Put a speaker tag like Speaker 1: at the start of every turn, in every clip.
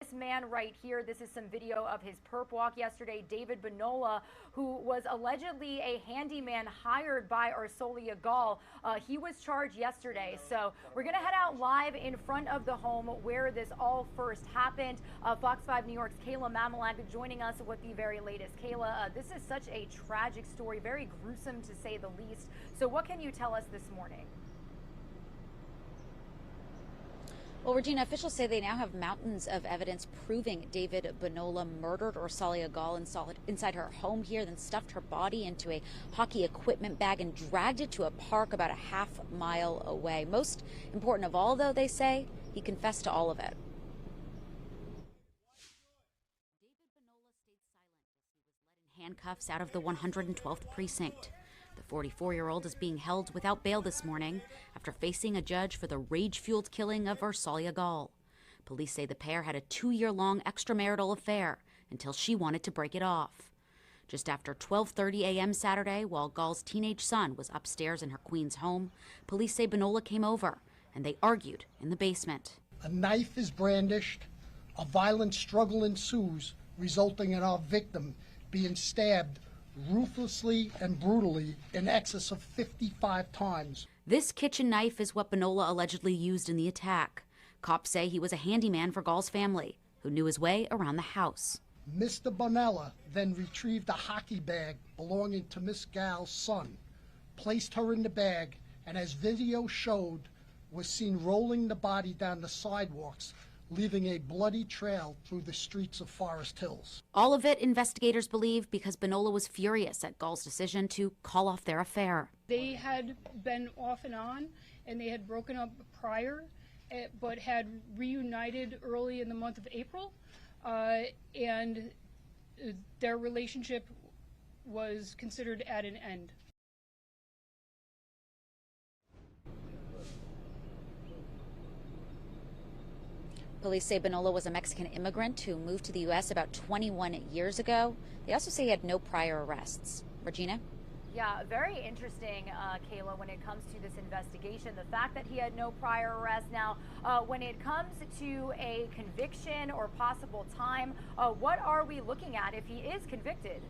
Speaker 1: This man right here, this is some video of his perp walk yesterday. David Banola, who was allegedly a handyman hired by Arsolia Gall. He was charged yesterday. So we're going to head out live in front of the home where this all first happened. Fox 5 New York's Kayla Mamalak joining us with the very latest. Kayla, this is such a tragic story, very gruesome to say the least. So what can you tell us this morning?
Speaker 2: Well, Regina, officials say they now have mountains of evidence proving David Banola murdered Arsolia Gall inside her home here, then stuffed her body into a hockey equipment bag and dragged it to a park about a half-mile away. Most important of all, though, they say, he confessed to all of it. David Banola stayed silent as he was led in handcuffs out of the 112th precinct. The 44-year-old is being held without bail this morning after facing a judge for the rage-fueled killing of Arsolia Gall. Police say the pair had a 2-year-long extramarital affair until she wanted to break it off. Just after 12:30 a.m. Saturday, while Gall's teenage son was upstairs in her Queens home, police say Banola came over and they argued in the basement.
Speaker 3: A knife is brandished, a violent struggle ensues, resulting in our victim being stabbed ruthlessly and brutally in excess of 55 times.
Speaker 2: This kitchen knife is what Banola allegedly used in the attack. Cops say he was a handyman for Gall's family, who knew his way around the house.
Speaker 3: Mr. Banola then retrieved a hockey bag belonging to Miss Gall's son, placed her in the bag, and as video showed, was seen rolling the body down the sidewalks, leaving a bloody trail through the streets of Forest Hills.
Speaker 2: All of it, investigators believe, because Banola was furious at Gall's decision to call off their affair.
Speaker 4: They had been off and on, and they had broken up prior, but had reunited early in the month of April, and their relationship was considered at an end.
Speaker 2: Police say Banola was a Mexican immigrant who moved to the U.S. about 21 years ago. They also say he had no prior arrests. Regina?
Speaker 1: Yeah, very interesting, Kayla, when it comes to this investigation. The fact that he had no prior arrests. Now, when it comes to a conviction or possible time, what are we looking at if he is convicted?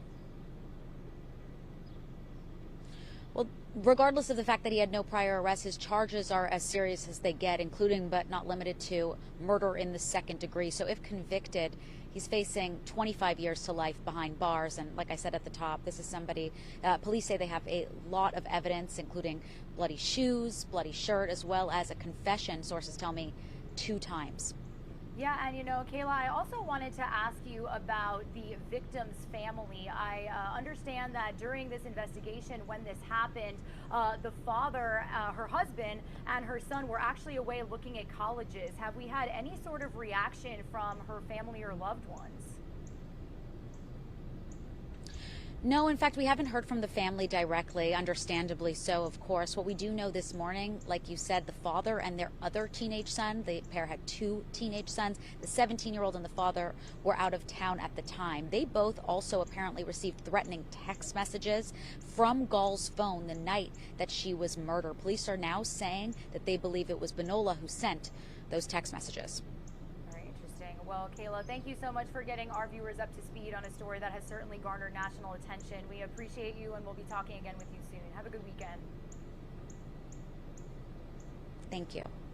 Speaker 2: Well, regardless of the fact that he had no prior arrests, his charges are as serious as they get, including but not limited to murder in the second degree. So if convicted, he's facing 25 years to life behind bars. And like I said at the top, this is somebody, police say they have a lot of evidence, including bloody shoes, bloody shirt, as well as a confession, sources tell me, 2 times.
Speaker 1: Yeah, and you know, Kayla, I also wanted to ask you about the victim's family. I understand that during this investigation, when this happened, the father, her husband, and her son were actually away looking at colleges. Have we had any sort of reaction from her family or loved ones?
Speaker 2: No, in fact, we haven't heard from the family directly, understandably so, of course. What we do know this morning, like you said, the father and their other teenage son, the pair had 2 teenage sons, the 17-year-old and the father were out of town at the time. They both also apparently received threatening text messages from Gall's phone the night that she was murdered. Police are now saying that they believe it was Banola who sent those text messages.
Speaker 1: Well, Kayla, thank you so much for getting our viewers up to speed on a story that has certainly garnered national attention. We appreciate you, and we'll be talking again with you soon. Have a good weekend.
Speaker 2: Thank you.